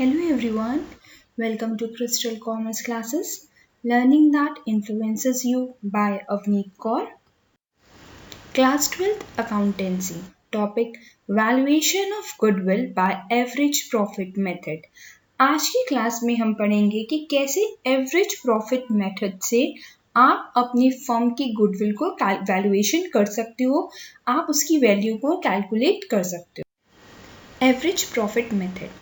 Hello everyone, welcome to Crystal Commerce Classes, Learning That Influences You by Avneet Kaur. Class 12th Accountancy. Topic Valuation of Goodwill by Average Profit Method. आज की class में हम पढ़ेंगे कि कैसे average profit method से आप अपनी फर्म की गुडविल को वैल्यूएशन कर सकते हो, आप उसकी वैल्यू को कैलकुलेट कर सकते हो। Average profit method.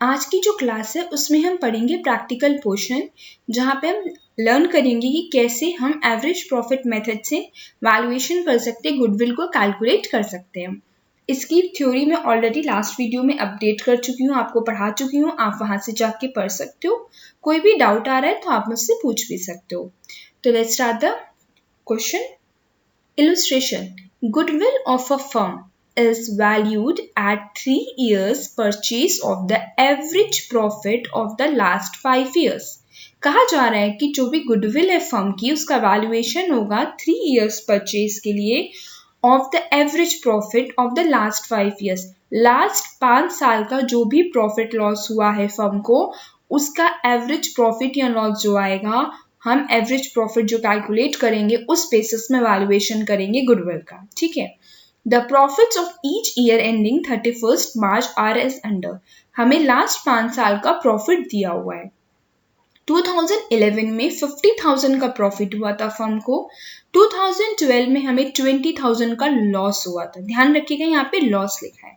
आज की जो क्लास है उसमें हम पढ़ेंगे प्रैक्टिकल पोर्शन, जहाँ पे हम लर्न करेंगे कि कैसे हम एवरेज प्रॉफिट मेथड से वैल्यूएशन कर सकते हैं, गुडविल को कैलकुलेट कर सकते हैं। इसकी थ्योरी मैं ऑलरेडी लास्ट वीडियो में अपडेट कर चुकी हूँ, आपको पढ़ा चुकी हूँ, आप वहाँ से जाके पढ़ सकते हो। कोई भी डाउट आ रहा है तो आप मुझसे पूछ भी सकते हो। तो let's start the question. Illustration. Goodwill of a firm is valued at 3 years purchase of the average profit of the last 5 years. कहा जा रहा है कि जो भी गुडविल है फर्म की उसका वैल्यूएशन होगा 3 years परचेज के लिए of the average profit of the last 5 years. Last 5 साल का जो भी प्रॉफिट लॉस हुआ है फर्म को, उसका एवरेज प्रॉफिट या लॉस जो आएगा, हम एवरेज प्रॉफिट जो कैलकुलेट करेंगे उस बेसिस में वैल्यूएशन करेंगे गुडविल का। ठीक है। The profits of each year ending 31 March are as under. हमें लास्ट 5 साल का प्रॉफिट दिया हुआ है। 2011 में 50,000 का प्रॉफिट हुआ था फर्म को। 2012 में हमें 20,000 का लॉस हुआ था। ध्यान रखिएगा यहाँ पे लॉस लिखा है।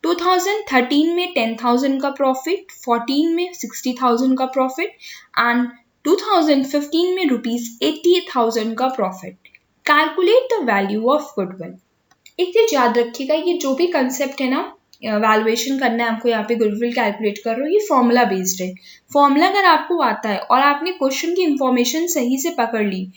2013 में 10,000 का प्रॉफिट, 14 में 60,000 का प्रॉफिट एंड 2015 में ₹80,000 का profit. Calculate the value of goodwill. एक चीज याद रखिएगा, ये जो भी कंसेप्ट है ना, वैल्यूएशन करना है आपको, यहाँ पे गुडविल कैलकुलेट कर रहे हो, ये फॉर्मूला बेस्ड है। फॉर्मूला अगर आपको आता है और आपने क्वेश्चन की इंफॉर्मेशन सही से पकड़ ली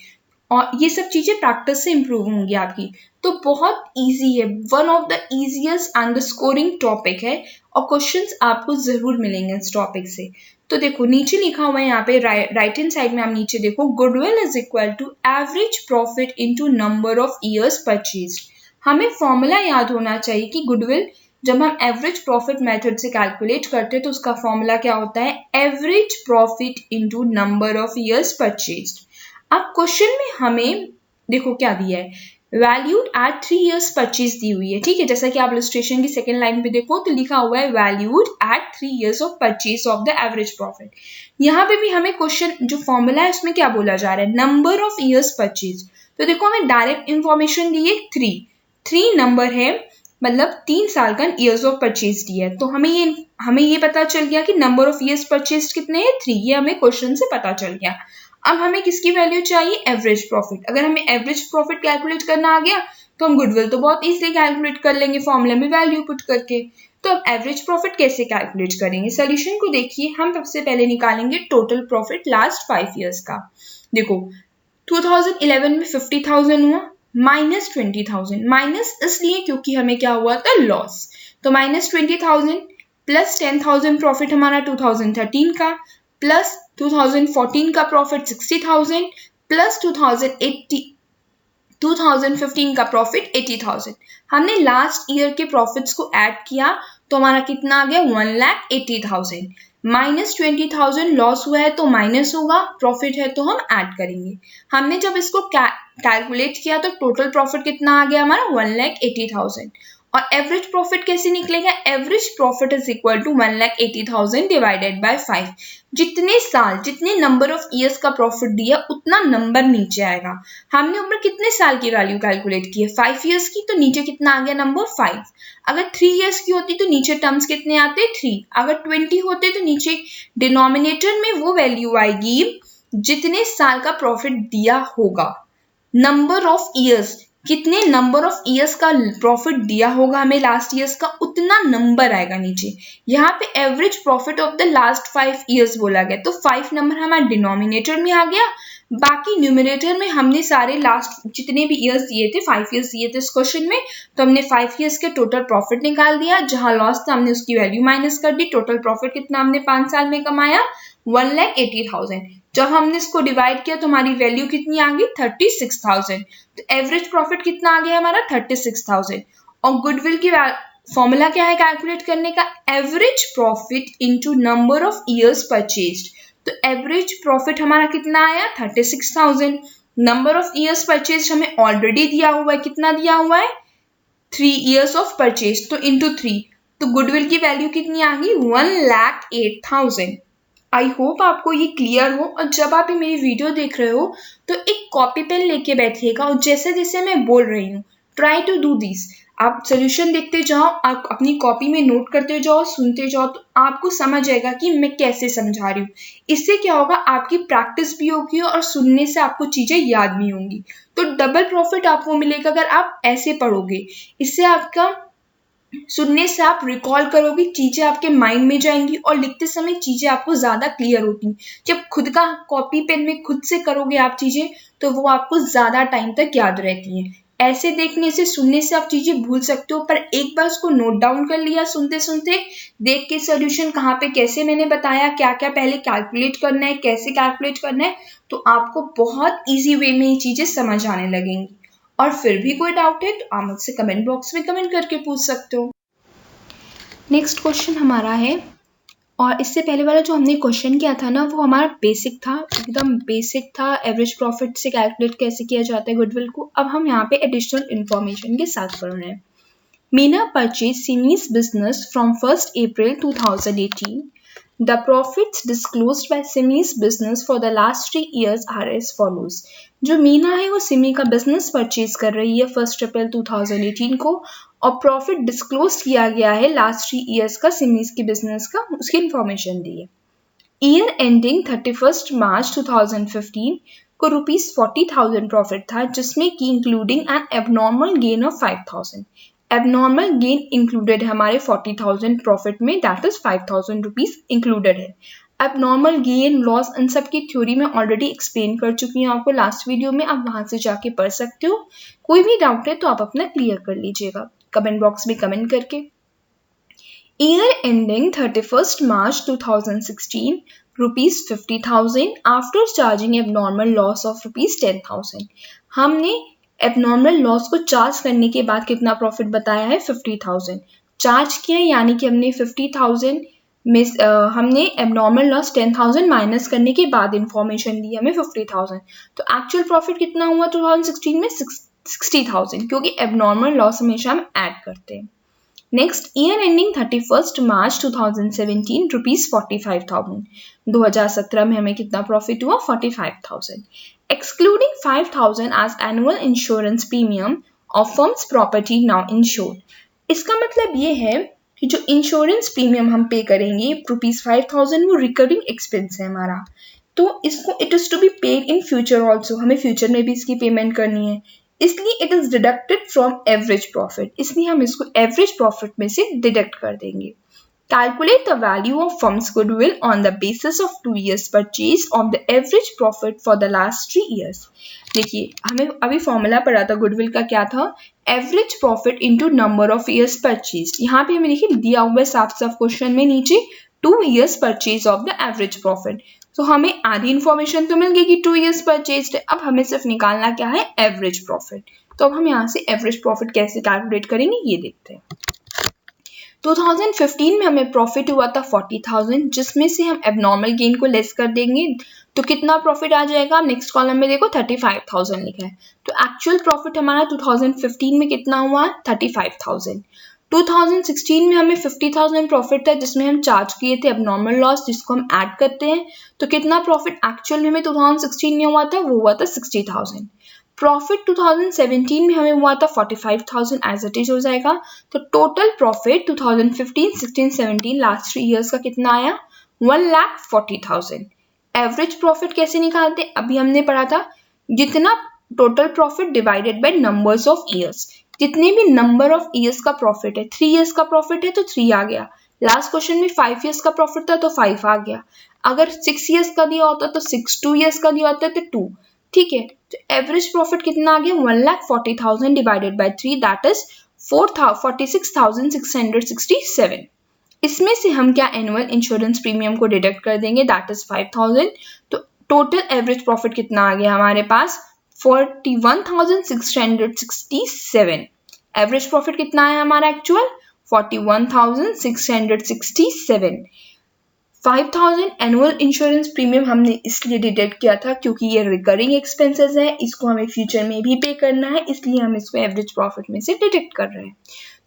और ये सब चीजें प्रैक्टिस से इंप्रूव होंगी आपकी, तो बहुत इजी है। One of the easiest and the scoring topic है और क्वेश्चंस आपको जरूर मिलेंगे इस टॉपिक से। तो देखो नीचे लिखा हुआ है यहाँ पे राइट हैंड साइड में, आप नीचे देखो, goodwill is equal to average profit into number of years purchased. हमें फॉर्मूला याद होना चाहिए कि गुडविल जब हम एवरेज प्रॉफिट मेथड से कैलकुलेट करते हैं तो उसका फॉर्मूला क्या होता है, average profit into number of years purchased. अब क्वेश्चन में हमें देखो क्या दिया है, वैल्यूड एट 3 years परचेज दी हुई है। ठीक है, जैसा कि आप इलस्ट्रेशन की सेकंड लाइन पे देखो तो लिखा हुआ है valued at 3 years of purchase of the average profit. यहाँ पे भी हमें क्वेश्चन जो फॉर्मूला है उसमें क्या बोला जा रहा है, नंबर ऑफ ईयर्स परचेज। तो देखो हमें डायरेक्ट इंफॉर्मेशन दी है 3 नंबर है, मतलब 3 साल का ईयर्स ऑफ परचेज दिया है। तो हमें ये पता चल गया कि नंबर ऑफ ईयर्स परचेज कितने हैं, 3। ये हमें क्वेश्चन से पता चल गया। अब हमें किसकी वैल्यू चाहिए, एवरेज प्रॉफिट। अगर हमें एवरेज प्रॉफिट कैलकुलेट करना आ गया तो हम गुडविल तो बहुत इजीली कैलकुलेट कर लेंगे फॉर्मूला में वैल्यू पुट करके। तो अब एवरेज प्रॉफिट कैसे कैलकुलेट करेंगे, सोल्यूशन को देखिए। हम सबसे पहले निकालेंगे टोटल प्रॉफिट लास्ट 5 years का। देखो 2011 में 50,000 हुआ, माइनस 20,000, माइनस इसलिए क्योंकि हमें क्या हुआ था, लॉस। तो माइनस 20,000 प्लस 10,000 प्रॉफिट हमारा 2013 का, प्लस 2014 का प्रॉफिट 60,000, प्लस 2015 का प्रॉफिट 80,000। हमने लास्ट ईयर के प्रॉफिट्स को ऐड किया तो हमारा कितना आ गया, 1,80,000। माइनस 20,000 लॉस हुआ है तो माइनस होगा, प्रॉफिट है तो हम ऐड करेंगे। हमने जब इसको कैलकुलेट किया तो टोटल प्रॉफिट कितना आ गया हमारा, 1,80,000। और एवरेज प्रॉफिट कैसे निकलेगा, average profit is equal to 1,80,000 divided by 5। जितने साल, जितने नंबर ऑफ ईयर्स का प्रॉफिट दिया उतना नंबर नीचे आएगा। हमने ऊपर कितने साल की वैल्यू कैलकुलेट की है, 5 years की, तो नीचे कितना आ गया नंबर 5। अगर 3 years की होती तो नीचे टर्म्स कितने आते, 3। अगर 20 होते तो नीचे डिनोमिनेटर में वो वैल्यू आएगी जितने साल का प्रॉफिट दिया होगा। नंबर ऑफ ईयर्स, कितने नंबर ऑफ ईयर्स का प्रॉफिट दिया होगा हमें लास्ट ईयर्स का, उतना नंबर आएगा नीचे। यहाँ पे average profit of the last 5 years बोला गया, तो 5 नंबर हमारे डिनोमिनेटर में आ गया। बाकी न्यूमरेटर में हमने सारे लास्ट जितने भी ईयर्स दिए थे, 5 years दिए थे इस क्वेश्चन में, तो हमने 5 years के टोटल प्रॉफिट निकाल दिया। जहां लॉस था हमने उसकी वैल्यू माइनस कर दी। टोटल प्रॉफिट कितना हमने 5 साल में कमाया, 1,80,000। जब हमने इसको डिवाइड किया तो हमारी वैल्यू कितनी आ गई, 36,000। तो एवरेज प्रॉफिट कितना आ गया हमारा, 36,000। और गुडविल की फॉर्मूला क्या है कैलकुलेट करने का? Average profit into number of years purchased. तो एवरेज प्रॉफिट हमारा कितना आया? 36,000। नंबर ऑफ ईयर्स परचेज हमें ऑलरेडी दिया हुआ है, कितना दिया हुआ है? 3 ईयर्स ऑफ परचेज, तो इंटू 3, तो गुडविल की वैल्यू कितनी आ गई? 1,08,000। आई होप आपको ये क्लियर हो, और जब आप ये मेरी वीडियो देख रहे हो तो एक कॉपी पेन लेके बैठिएगा और जैसे जैसे मैं बोल रही हूँ ट्राई टू डू दिस। आप सोल्यूशन देखते जाओ, आप अपनी कॉपी में नोट करते जाओ, सुनते जाओ, तो आपको समझ आएगा कि मैं कैसे समझा रही हूँ। इससे क्या होगा, आपकी प्रैक्टिस भी होगी और सुनने से आपको चीजें याद भी होंगी। तो डबल प्रॉफिट आपको मिलेगा अगर आप ऐसे पढ़ोगे। इससे आपका सुनने से आप रिकॉल करोगे, चीजें आपके माइंड में जाएंगी और लिखते समय चीजें आपको ज्यादा क्लियर होती। जब खुद का कॉपी पेन में खुद से करोगे आप चीजें, तो वो आपको ज्यादा टाइम तक याद रहती हैं। ऐसे देखने से, सुनने से आप चीजें भूल सकते हो, पर एक बार उसको नोट डाउन कर लिया सुनते सुनते, देख के सोल्यूशन कहाँ पे कैसे मैंने बताया, क्या क्या पहले कैलकुलेट करना है, कैसे कैलकुलेट करना है, तो आपको बहुत ईजी वे में ये चीजें समझ आने लगेंगी। और फिर भी कोई डाउट है तो आप मुझसे कमेंट बॉक्स में कमेंट करके पूछ सकते हो। नेक्स्ट क्वेश्चन हमारा है, और इससे पहले वाला जो हमने क्वेश्चन किया था ना, वो हमारा बेसिक था, एकदम बेसिक था, एवरेज प्रॉफिट से कैलकुलेट कैसे किया जाता है गुडविल को। अब हम यहाँ पे एडिशनल इन्फॉर्मेशन के साथ पढ़ रहे हैं। मीना परचेज सिमीज business from 1st April 2018. The profits disclosed by Simi's business for the last 3 years are as follows. जो मीना है वो सिमी का बिजनेस परचेज कर रही है 1 अप्रैल 2018 को, और प्रॉफिट डिस्क्लोज किया गया है लास्ट 3 ईयर्स का सिमीज की बिजनेस का, उसकी इंफॉर्मेशन दी है। ईयर एंडिंग 31 मार्च 2015 को ₹40,000 प्रॉफिट था, जिसमें कि including N abnormal gain of 5,000। Abnormal gain included है हमारे 40,000 प्रॉफिट में, दैट इज 5,000 रुपीज इंक्लूडेड है। एबनॉर्मल गेन लॉस इन सब की थ्योरी में ऑलरेडी एक्सप्लेन कर चुकी हूँ आपको लास्ट वीडियो में, आप वहां से जाके पढ़ सकते हो। कोई भी डाउट है तो आप अपना क्लियर कर लीजिएगा कमेंट बॉक्स में कमेंट करके। Year ending 31st March 2016, rupees 50,000 after charging abnormal loss of rupees 10,000. हमने abnormal loss को चार्ज करने के बाद कितना प्रॉफिट बताया है? 50,000 चार्ज किया, यानी कि हमने 50,000 में हमने abnormal loss 10,000 माइनस करने के बाद इंफॉर्मेशन दी हमें 50,000। तो एक्चुअल प्रॉफिट कितना हुआ 2016 में? 60,000, क्योंकि abnormal loss हमेशा हम ऐड करते हैं। Next, year ending 31st March 2017, rupees 45,000। 2017 में हमें कितना प्रॉफिट हुआ? 45,000। Excluding 5,000 as annual insurance premium of firm's property now insured. इसका मतलब ये है कि जो इंश्योरेंस प्रीमियम हम पे करेंगे रुपीज 5,000, वो रिकरिंग एक्सपेंस है हमारा, तो इसको it is to be paid in future also, हमें फ्यूचर में भी इसकी पेमेंट करनी है, इसलिए it is deducted from average profit, इसलिए हम इसको एवरेज प्रॉफिट में से डिडक्ट कर देंगे। Calculate the value of firms goodwill on the basis of 2 years purchase of the average profit for the last 3 years। देखिए, हमें अभी फॉर्मूला पढ़ा था गुडविल का, क्या था? Average profit into number of years purchase. यहाँ पे हमें देखिए दिया हुआ है साफ साफ क्वेश्चन में नीचे 2 years purchase of the average profit. तो हमें आधी इंफॉर्मेशन तो मिल गई कि 2 years परचेज्ड है, अब हमें सिर्फ निकालना क्या है? Average profit. तो अब हम यहाँ से एवरेज प्रॉफिट कैसे कैलकुलेट करेंगे ये देखते हैं। 2015 में हमें प्रॉफिट हुआ था 40,000, जिसमें से हम एबनॉर्मल गेन को लेस कर देंगे तो कितना प्रॉफिट आ जाएगा? नेक्स्ट कॉलम में देखो 35,000 लिखा है, तो एक्चुअल प्रॉफिट हमारा 2015 में कितना हुआ? 35,000। 2016 में हमें 50,000 प्रॉफिट था, जिसमें हम चार्ज किए थे एबनॉर्मल लॉस, जिसको हम ऐड करते हैं, तो कितना प्रॉफिट एक्चुअल में हमें 2016 में हुआ था? वो हुआ था 60,000। प्रॉफिट 2017 में हमें हुआ था 45,000, एज इट इज हो जाएगा। तो टोटल प्रॉफिट 2015, 16, 17 लास्ट 3 इयर्स का कितना आया? 1,40,000। एवरेज प्रॉफिट कैसे निकालते? अभी हमने पढ़ा था, जितना total profit divided by numbers of years, जितने भी नंबर ऑफ ईयर्स का प्रॉफिट है, 3 इयर्स का प्रॉफिट है तो 3 आ गया, लास्ट क्वेश्चन में 5 इयर्स का प्रॉफिट था तो 5 आ गया, अगर 6 इयर्स का दिया होता तो 6, 2 इयर्स का दिया होता तो 2, ठीक है। तो एवरेज प्रॉफिट कितना आ गया? 1,40,000 डिवाइडेड बाय 3, दैट इज 46,667। इसमें से हम क्या एनुअल इंश्योरेंस प्रीमियम को डिडक्ट कर देंगे, दैट इज 5,000। तो टोटल एवरेज प्रॉफिट कितना आ गया हमारे पास? 41,667। एवरेज प्रॉफिट कितना है हमारा एक्चुअल? 41,667। 5,000 एनुअल इंश्योरेंस प्रीमियम हमने इसलिए डिडक्ट किया था क्योंकि ये रिकरिंग एक्सपेंसेस है, इसको हमें फ्यूचर में भी पे करना है, इसलिए हम इसको एवरेज प्रॉफिट में से डिडक्ट कर रहे हैं।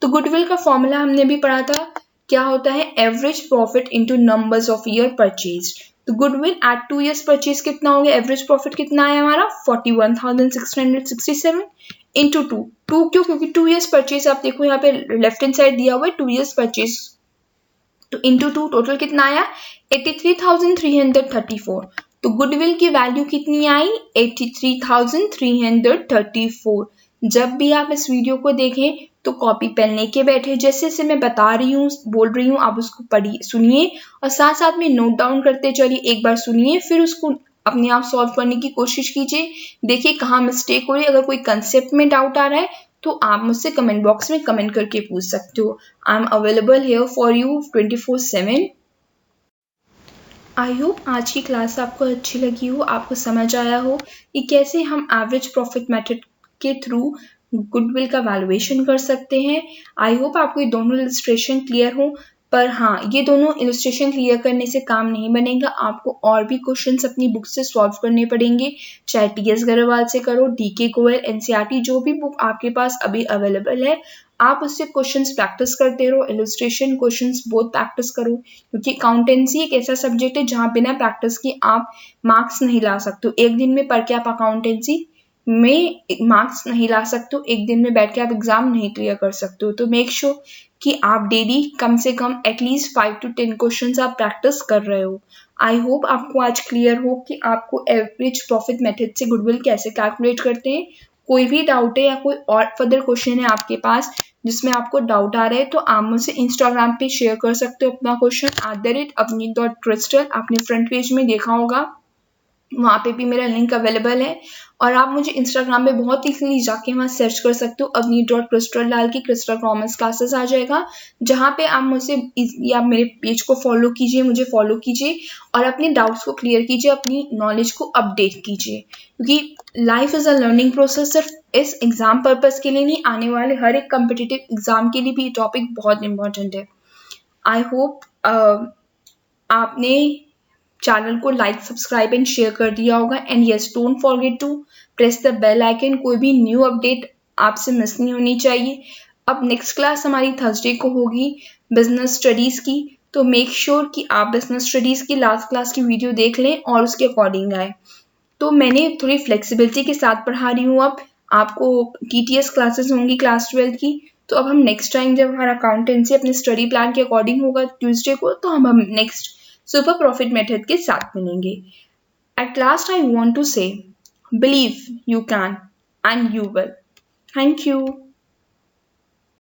तो गुडविल का फॉर्मूला हमने भी पढ़ा था, क्या होता है, average profit into numbers of year purchase. तो गुडविल एट 2 years परचेज कितना हो गया, एवरेज प्रॉफिट कितना है हमारा 41,667 इंटू 2 क्यों, क्योंकि 2 years परचेज आप देखो यहाँ पे लेफ्ट हैंड साइड दिया हुआ है 2 years परचेज, तो इंटू 2 टोटल कितना आया 83,334। तो गुडविल की वैल्यू कितनी आई 83,334। जब भी आप इस वीडियो को देखें तो कॉपी पेन लेके बैठे, जैसे जैसे मैं बता रही हूँ बोल रही हूँ आप उसको पढ़िए सुनिए और साथ साथ में नोट डाउन करते चलिए। एक बार सुनिए फिर उसको अपने आप सॉल्व करने की कोशिश कीजिए, देखिए कहाँ मिस्टेक हो रही है। अगर कोई कंसेप्ट में डाउट आ रहा है तो आप मुझसे कमेंट बॉक्स में कमेंट करके पूछ सकते हो। I am available here for you 24/7। I hope आज की क्लास आपको अच्छी लगी हो, आपको समझ आया हो कि कैसे हम एवरेज प्रॉफिट मेथड के थ्रू गुडविल का वैल्यूएशन कर सकते हैं। आई होप आपको ये दोनों इलस्ट्रेशन क्लियर हो, पर हाँ ये दोनों इलस्ट्रेशन क्लियर करने से काम नहीं बनेगा, आपको और भी क्वेश्चंस अपनी बुक से सॉल्व करने पड़ेंगे, चाहे टीएस गरवाल से करो, डीके गोयल, एनसीईआरटी, जो भी बुक आपके पास अभी अवेलेबल है आप उससे क्वेश्चंस प्रैक्टिस करते रहो, इलस्ट्रेशन क्वेश्चंस बहुत प्रैक्टिस करो, क्योंकि अकाउंटेंसी एक ऐसा सब्जेक्ट है जहाँ बिना प्रैक्टिस के आप मार्क्स नहीं ला सकते हो। एक दिन में पढ़ के आप अकाउंटेंसी में मार्क्स नहीं ला सकते हो, एक दिन में बैठ के आप एग्जाम नहीं क्लियर कर सकते हो। तो मेक श्योर कि आप डेली कम से कम एटलीस्ट 5 to 10 क्वेश्चंस आप प्रैक्टिस कर रहे हो। आई होप आपको आज क्लियर हो कि आपको एवरेज प्रॉफिट मेथड से गुडविल कैसे कैलकुलेट करते हैं। कोई भी डाउट है या कोई और फर्दर क्वेश्चन है आपके पास जिसमें आपको डाउट आ रहा है तो आप मुझसे इंस्टाग्राम पे शेयर कर सकते हो अपना क्वेश्चन @avneet.crystal। आपने फ्रंट पेज में देखा होगा, वहाँ पे भी मेरा लिंक अवेलेबल है। और आप मुझे इंस्टाग्राम पे बहुत इजीली जाके वहाँ सर्च कर सकते हो avneet.crystal डाल के क्रिस्टल कॉमर्स क्लासेस आ जाएगा, जहाँ पे आप मुझसे या मेरे पेज को फॉलो कीजिए, मुझे फॉलो कीजिए और अपने डाउट्स को क्लियर कीजिए, अपनी नॉलेज को अपडेट कीजिए, क्योंकि life is a learning process. सिर्फ इस एग्जाम पर्पज़ के लिए नहीं, आने वाले हर एक कम्पिटिटिव एग्जाम के लिए भी ये टॉपिक बहुत इंपॉर्टेंट है। आई होप आपने चैनल को लाइक, सब्सक्राइब एंड शेयर कर दिया होगा। And yes, don't forget to press the bell icon, कोई भी न्यू अपडेट आपसे मिस नहीं होनी चाहिए। अब नेक्स्ट क्लास हमारी थर्सडे को होगी बिजनेस स्टडीज़ की, तो मेक श्योर कि आप बिजनेस स्टडीज़ की लास्ट क्लास की वीडियो देख लें और उसके अकॉर्डिंग आए। तो मैंने थोड़ी फ्लेक्सिबिलिटी के साथ पढ़ा रही हूँ, अब आपको टीटीएस क्लासेस होंगी क्लास 12 की। तो अब हम नेक्स्ट टाइम जब हमारा अकाउंटेंसी अपने स्टडी प्लान के अकॉर्डिंग होगा ट्यूसडे को, तो हम नेक्स्ट सुपर प्रॉफिट मेथड के साथ मिलेंगे। At last I want to say believe you can and you will. Thank you.